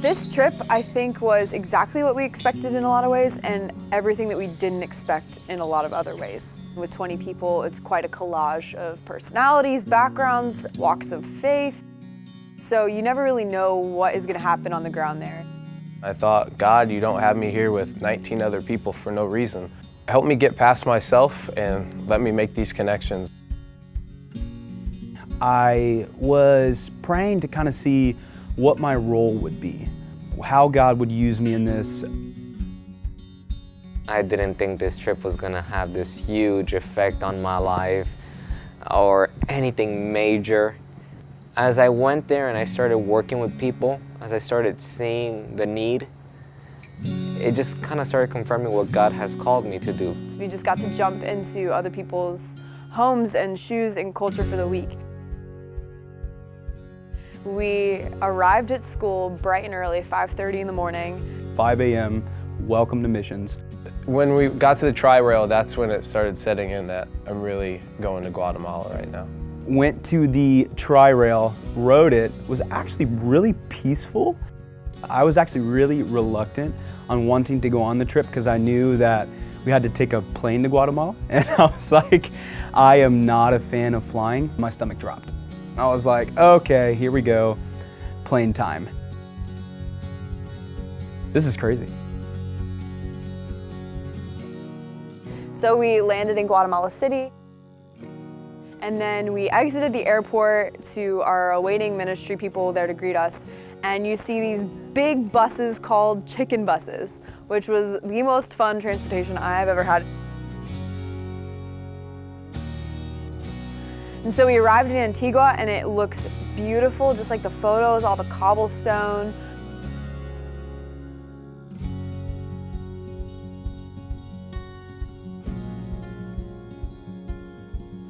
This trip, I think, was exactly what we expected in a lot of ways and everything that we didn't expect in a lot of other ways. With 20 people, it's quite a collage of personalities, backgrounds, walks of faith. So you never really know what is going to happen on the ground there. I thought, God, you don't have me here with 19 other people for no reason. Help me get past myself and let me make these connections. I was praying to kind of see what my role would be, how God would use me in this. I didn't think this trip was gonna have this huge effect on my life or anything major. As I went there and I started working with people, as I started seeing the need, it just kind of started confirming what God has called me to do. We just got to jump into other people's homes and shoes and culture for the week. We arrived at school bright and early, 5:30 in the morning. 5 a.m., welcome to missions. When we got to the tri-rail, that's when it started setting in that I'm really going to Guatemala right now. Went to the tri-rail, rode it, was actually really peaceful. I was actually really reluctant on wanting to go on the trip because I knew that we had to take a plane to Guatemala. And I was like, I am not a fan of flying. My stomach dropped. I was like, okay, here we go, plane time. This is crazy. So we landed in Guatemala City, and then we exited the airport to our awaiting ministry people there to greet us. And you see these big buses called chicken buses, which was the most fun transportation I've ever had. And so we arrived in Antigua and it looks beautiful, just like the photos, all the cobblestone.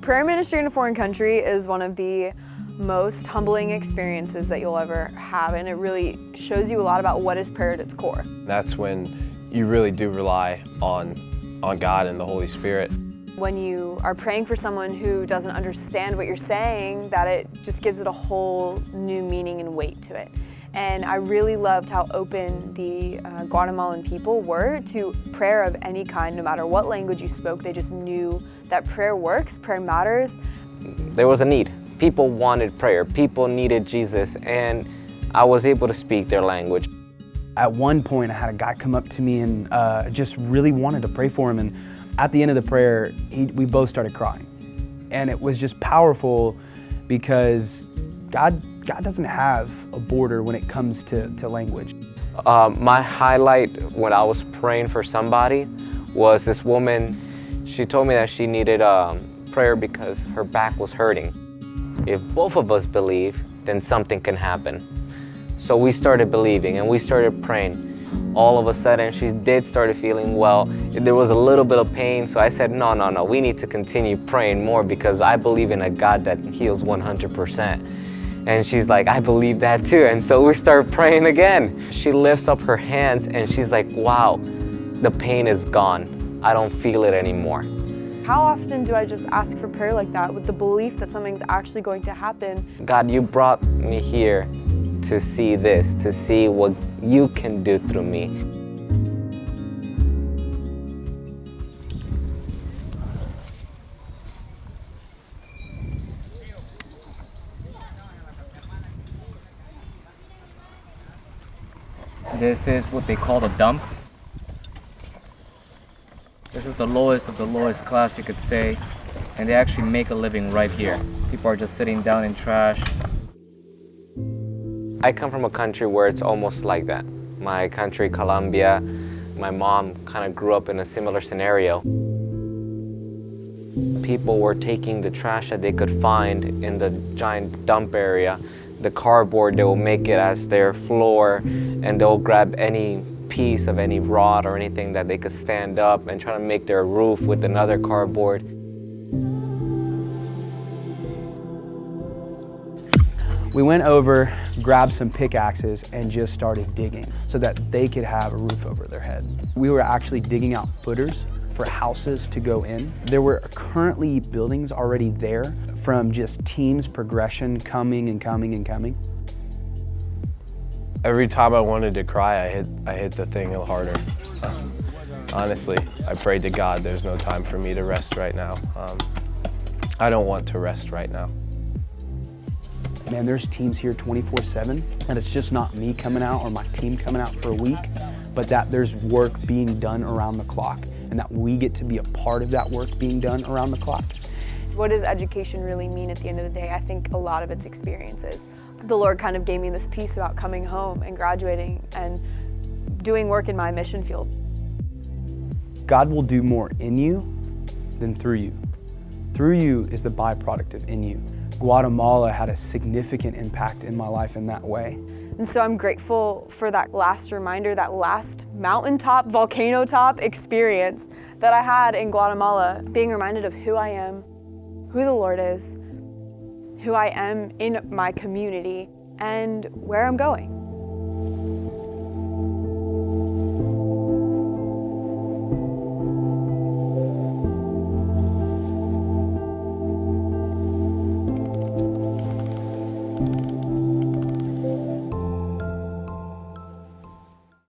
Prayer ministry in a foreign country is one of the most humbling experiences that you'll ever have, and it really shows you a lot about what is prayer at its core. That's when you really do rely on God and the Holy Spirit. When you are praying for someone who doesn't understand what you're saying, that it just gives it a whole new meaning and weight to it. And I really loved how open the Guatemalan people were to prayer of any kind, no matter what language you spoke. They just knew that prayer works, prayer matters. There was a need. People wanted prayer. People needed Jesus, and I was able to speak their language. At one point, I had a guy come up to me and just really wanted to pray for him. And at the end of the prayer, we both started crying. And it was just powerful because God doesn't have a border when it comes to language. My highlight when I was praying for somebody was this woman. She told me that she needed prayer because her back was hurting. If both of us believe, then something can happen. So we started believing and we started praying. All of a sudden, she did start feeling well. There was a little bit of pain, so I said, no, we need to continue praying more because I believe in a God that heals 100%. And she's like, I believe that too. And so we start praying again. She lifts up her hands and she's like, wow, the pain is gone. I don't feel it anymore. How often do I just ask for prayer like that with the belief that something's actually going to happen? God, you brought me here to see this, to see what you can do through me. This is what they call the dump. This is the lowest of the lowest class, you could say, and they actually make a living right here. People are just sitting down in trash. I come from a country where it's almost like that. My country, Colombia, my mom kind of grew up in a similar scenario. People were taking the trash that they could find in the giant dump area. The cardboard, they will make it as their floor, and they'll grab any piece of any rod or anything that they could stand up and try to make their roof with another cardboard. We went over, grabbed some pickaxes, and just started digging so that they could have a roof over their head. We were actually digging out footers for houses to go in. There were currently buildings already there from just teams progression coming and coming and coming. Every time I wanted to cry, I hit the thing harder. Honestly, I prayed to God, there's no time for me to rest right now. I don't want to rest right now. Man, there's teams here 24/7, and it's just not me coming out or my team coming out for a week, but that there's work being done around the clock, and that we get to be a part of that work being done around the clock. What does education really mean at the end of the day? I think a lot of it's experiences. The Lord kind of gave me this piece about coming home and graduating and doing work in my mission field. God will do more in you than through you. Through you is the byproduct of in you. Guatemala had a significant impact in my life in that way. And so I'm grateful for that last reminder, that last mountaintop, volcano top experience that I had in Guatemala, being reminded of who I am, who the Lord is, who I am in my community, and where I'm going.